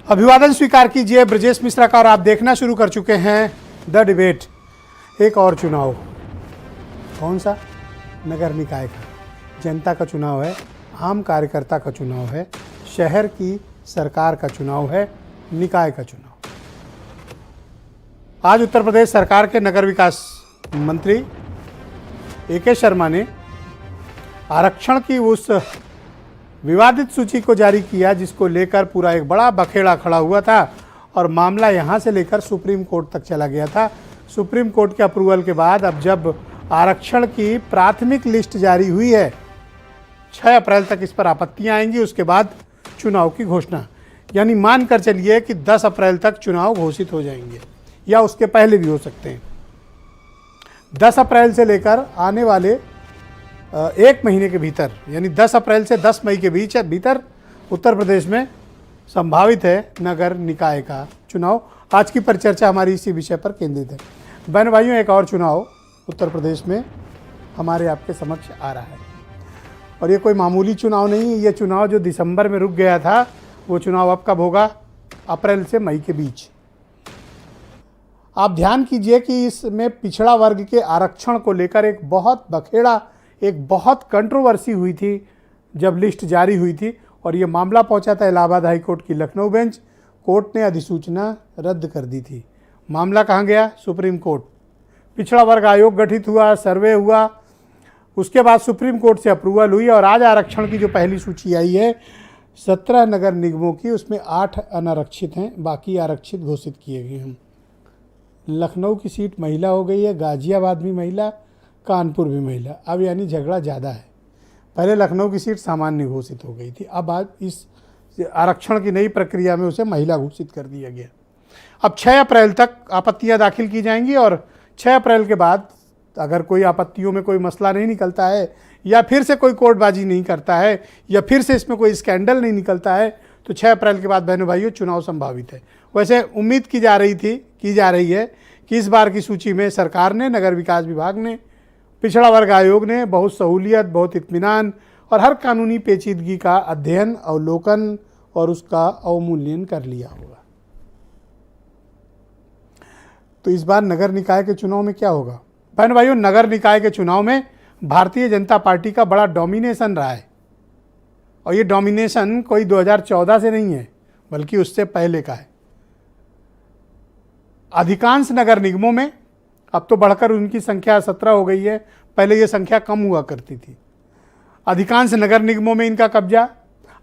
अभिवादन स्वीकार कीजिए ब्रजेश मिश्रा का और आप देखना शुरू कर चुके हैं द डिबेट। एक और चुनाव, कौन सा? नगर निकाय का, जनता का चुनाव है, आम कार्यकर्ता का चुनाव है, शहर की सरकार का चुनाव है, निकाय का चुनाव। आज उत्तर प्रदेश सरकार के नगर विकास मंत्री ए.के. शर्मा ने आरक्षण की उस विवादित सूची को जारी किया जिसको लेकर पूरा एक बड़ा बखेड़ा खड़ा हुआ था और मामला यहां से लेकर सुप्रीम कोर्ट तक चला गया था। सुप्रीम कोर्ट के अप्रूवल के बाद अब जब आरक्षण की प्राथमिक लिस्ट जारी हुई है, 6 अप्रैल तक इस पर आपत्तियां आएंगी, उसके बाद चुनाव की घोषणा, यानी मानकर चलिए कि 10 अप्रैल तक चुनाव घोषित हो जाएंगे या उसके पहले भी हो सकते हैं। 10 अप्रैल से लेकर आने वाले एक महीने के भीतर, यानी 10 अप्रैल से 10 मई के भीतर उत्तर प्रदेश में संभावित है नगर निकाय का चुनाव। आज की परिचर्चा हमारी इसी विषय पर केंद्रित है। बहन भाइयों, एक और चुनाव उत्तर प्रदेश में हमारे आपके समक्ष आ रहा है और ये कोई मामूली चुनाव नहीं है। ये चुनाव जो दिसंबर में रुक गया था, वो चुनाव अब कब होगा? अप्रैल से मई के बीच। आप ध्यान कीजिए कि इसमें पिछड़ा वर्ग के आरक्षण को लेकर एक बहुत बखेड़ा, एक बहुत कंट्रोवर्सी हुई थी जब लिस्ट जारी हुई थी और ये मामला पहुंचा था इलाहाबाद हाई कोर्ट की लखनऊ बेंच। कोर्ट ने अधिसूचना रद्द कर दी थी। मामला कहाँ गया? Supreme court. पिछड़ा वर्ग आयोग गठित हुआ, सर्वे हुआ, उसके बाद सुप्रीम कोर्ट से अप्रूवल हुई और आज आरक्षण की जो पहली सूची आई है 17 नगर निगमों की, उसमें 8 अनारक्षित हैं, बाकी आरक्षित घोषित किए गए हैं। लखनऊ की सीट महिला हो गई है, गाजियाबाद भी महिला, कानपुर भी महिला। अब यानी झगड़ा ज़्यादा है। पहले लखनऊ की सीट सामान्य घोषित हो गई थी, अब आज इस आरक्षण की नई प्रक्रिया में उसे महिला घोषित कर दिया गया। अब 6 अप्रैल तक आपत्तियां दाखिल की जाएंगी और 6 अप्रैल के बाद अगर कोई आपत्तियों में कोई मसला नहीं निकलता है या फिर से कोई कोर्टबाजी नहीं करता है या फिर से इसमें कोई स्कैंडल नहीं निकलता है तो 6 अप्रैल के बाद बहनों भाइयों चुनाव संभावित है। वैसे उम्मीद की जा रही है कि इस बार की सूची में सरकार ने, नगर विकास विभाग ने, पिछड़ा वर्ग आयोग ने बहुत सहूलियत, बहुत इत्मीनान और हर कानूनी पेचीदगी का अध्ययन, अवलोकन और उसका अवमूल्यन कर लिया होगा। तो इस बार नगर निकाय के चुनाव में क्या होगा? बहन भाइयों, नगर निकाय के चुनाव में भारतीय जनता पार्टी का बड़ा डोमिनेशन रहा है और ये डोमिनेशन कोई 2014 से नहीं है बल्कि उससे पहले का है। अधिकांश नगर निगमों में अब तो बढ़कर उनकी संख्या 17 हो गई है, पहले ये संख्या कम हुआ करती थी। अधिकांश नगर निगमों में इनका कब्जा,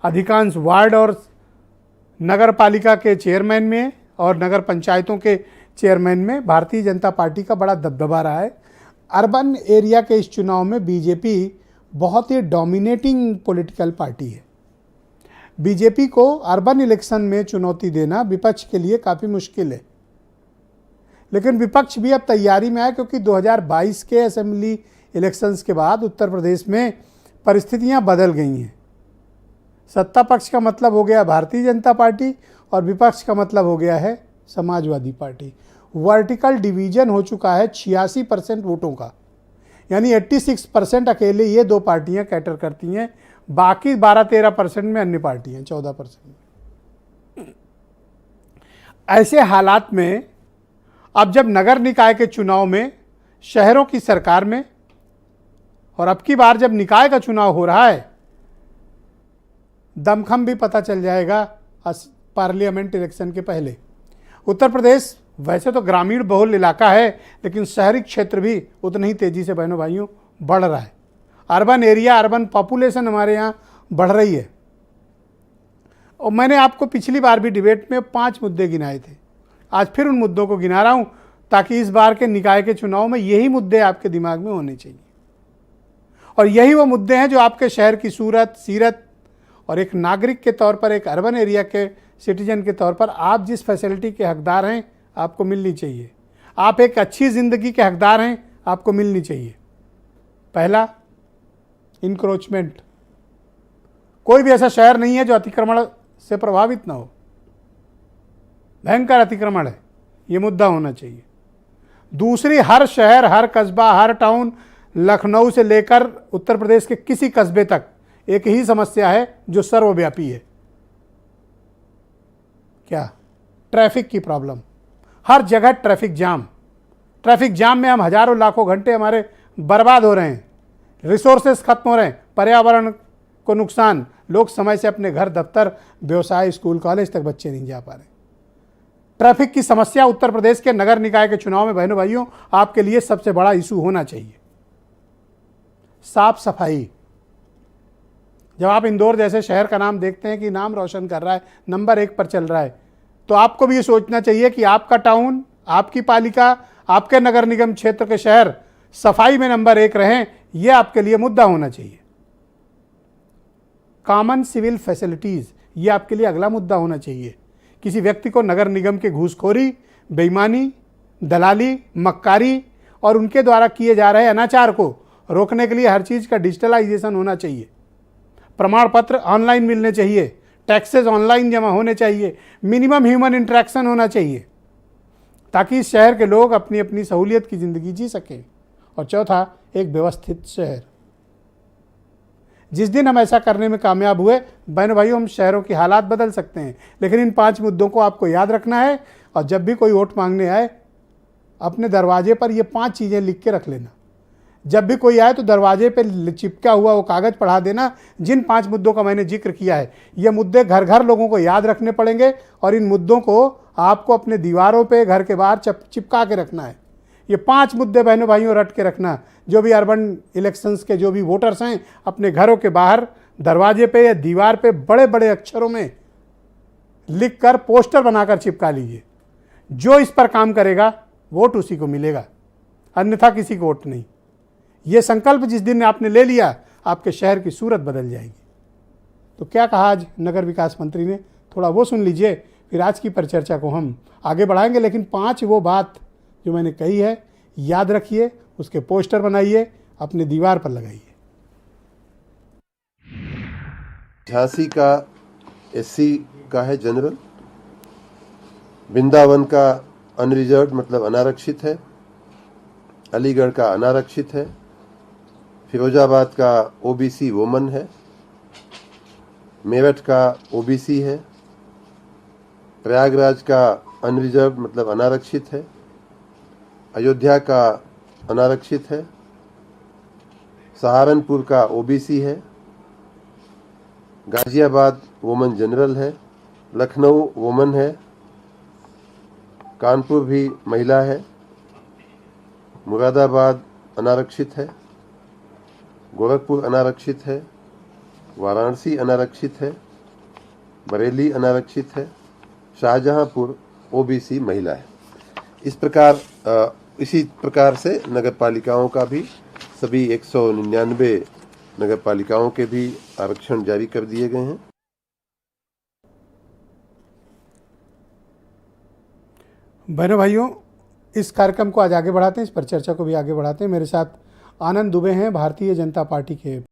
अधिकांश वार्ड और नगर पालिका के चेयरमैन में और नगर पंचायतों के चेयरमैन में भारतीय जनता पार्टी का बड़ा दबदबा रहा है। अर्बन एरिया के इस चुनाव में बीजेपी बहुत ही डोमिनेटिंग पॉलिटिकल पार्टी है। बीजेपी को अर्बन इलेक्शन में चुनौती देना विपक्ष के लिए काफ़ी मुश्किल है, लेकिन विपक्ष भी अब तैयारी में है क्योंकि 2022 के असेंबली इलेक्शंस के बाद उत्तर प्रदेश में परिस्थितियां बदल गई हैं। सत्ता पक्ष का मतलब हो गया भारतीय जनता पार्टी और विपक्ष का मतलब हो गया है समाजवादी पार्टी। वर्टिकल डिवीजन हो चुका है 86% वोटों का, यानी 86% अकेले ये दो पार्टियां कैटर करती हैं, बाकी 12-13% में अन्य पार्टियां 14%। ऐसे हालात में अब जब नगर निकाय के चुनाव में शहरों की सरकार में और अब की बार जब निकाय का चुनाव हो रहा है, दमखम भी पता चल जाएगा पार्लियामेंट इलेक्शन के पहले। उत्तर प्रदेश वैसे तो ग्रामीण बहुल इलाका है, लेकिन शहरी क्षेत्र भी उतनी ही तेज़ी से बहनों भाइयों बढ़ रहा है। अर्बन एरिया, अर्बन पॉपुलेशन हमारे यहाँ बढ़ रही है और मैंने आपको पिछली बार भी डिबेट में 5 मुद्दे गिनाए थे। आज फिर उन मुद्दों को गिना रहा हूं ताकि इस बार के निकाय के चुनाव में यही मुद्दे आपके दिमाग में होने चाहिए और यही वो मुद्दे हैं जो आपके शहर की सूरत, सीरत और एक नागरिक के तौर पर, एक अर्बन एरिया के सिटीजन के तौर पर आप जिस फैसिलिटी के हकदार हैं आपको मिलनी चाहिए। आप एक अच्छी ज़िंदगी के हकदार हैं, आपको मिलनी चाहिए। पहला, इंक्रोचमेंट। कोई भी ऐसा शहर नहीं है जो अतिक्रमण से प्रभावित ना हो। भयंकर अतिक्रमण है, ये मुद्दा होना चाहिए। दूसरी, हर शहर, हर कस्बा, हर टाउन, लखनऊ से लेकर उत्तर प्रदेश के किसी कस्बे तक एक ही समस्या है जो सर्वव्यापी है, क्या? ट्रैफिक की प्रॉब्लम। हर जगह ट्रैफिक जाम। ट्रैफिक जाम में हम हजारों लाखों घंटे हमारे बर्बाद हो रहे हैं, रिसोर्सेस खत्म हो रहे हैं, पर्यावरण को नुकसान, लोग समय से अपने घर, दफ्तर, व्यवसाय, स्कूल, कॉलेज तक बच्चे नहीं जा पा रहे। ट्रैफिक की समस्या उत्तर प्रदेश के नगर निकाय के चुनाव में बहनों भाइयों आपके लिए सबसे बड़ा इशू होना चाहिए। साफ सफाई। जब आप इंदौर जैसे शहर का नाम देखते हैं कि नाम रोशन कर रहा है, नंबर 1 पर चल रहा है, तो आपको भी ये सोचना चाहिए कि आपका टाउन, आपकी पालिका, आपके नगर निगम क्षेत्र के शहर सफाई में नंबर 1 रहें। यह आपके लिए मुद्दा होना चाहिए। कॉमन सिविल फैसिलिटीज, ये आपके लिए अगला मुद्दा होना चाहिए। किसी व्यक्ति को नगर निगम के घूसखोरी, बेईमानी, दलाली, मक्कारी और उनके द्वारा किए जा रहे अनाचार को रोकने के लिए हर चीज़ का डिजिटलाइजेशन होना चाहिए। प्रमाण पत्र ऑनलाइन मिलने चाहिए, टैक्सेस ऑनलाइन जमा होने चाहिए, मिनिमम ह्यूमन इंटरेक्शन होना चाहिए ताकि इस शहर के लोग अपनी अपनी सहूलियत की ज़िंदगी जी सकें। और चौथा, एक व्यवस्थित शहर। जिस दिन हम ऐसा करने में कामयाब हुए बहनों भाइयों, हम शहरों की हालात बदल सकते हैं। लेकिन इन 5 मुद्दों को आपको याद रखना है और जब भी कोई वोट मांगने आए अपने दरवाजे पर ये 5 चीज़ें लिख के रख लेना। जब भी कोई आए तो दरवाजे पे चिपका हुआ वो कागज़ पढ़ा देना जिन 5 मुद्दों का मैंने जिक्र किया है। ये मुद्दे घर घर लोगों को याद रखने पड़ेंगे और इन मुद्दों को आपको अपने दीवारों पे, घर के बाहर चिपका के रखना है। ये 5 मुद्दे बहनों भाइयों रट के रखना। जो भी अर्बन इलेक्शंस के जो भी वोटर्स हैं अपने घरों के बाहर दरवाजे पे या दीवार पे बड़े बड़े अक्षरों में लिखकर पोस्टर बनाकर चिपका लीजिए। जो इस पर काम करेगा वोट उसी को मिलेगा, अन्यथा किसी को वोट नहीं। ये संकल्प जिस दिन आपने ले लिया आपके शहर की सूरत बदल जाएगी। तो क्या कहा आज नगर विकास मंत्री ने, थोड़ा वो सुन लीजिए, फिर आज की परिचर्चा को हम आगे बढ़ाएंगे। लेकिन 5 वो बात जो मैंने कही है याद रखिए, उसके पोस्टर बनाइए, अपने दीवार पर लगाइए। झांसी का एससी का है जनरल, वृंदावन का अनरिजर्व्ड मतलब अनारक्षित है, अलीगढ़ का अनारक्षित है, फिरोजाबाद का ओबीसी वुमन है, मेरठ का ओबीसी है, प्रयागराज का अनरिजर्व्ड मतलब अनारक्षित है, अयोध्या का अनारक्षित है, सहारनपुर का ओबीसी है, गाजियाबाद वुमन जनरल है, लखनऊ वुमन है, कानपुर भी महिला है, मुरादाबाद अनारक्षित है, गोरखपुर अनारक्षित है, वाराणसी अनारक्षित है, बरेली अनारक्षित है, शाहजहांपुर ओबीसी महिला है। इसी प्रकार से नगर पालिकाओं का भी सभी 199 नगर पालिकाओं के भी आरक्षण जारी कर दिए गए हैं। बहनों भाइयों, इस कार्यक्रम को आज आगे बढ़ाते हैं, इस पर चर्चा को भी आगे बढ़ाते हैं। मेरे साथ आनंद दुबे हैं, भारतीय जनता पार्टी के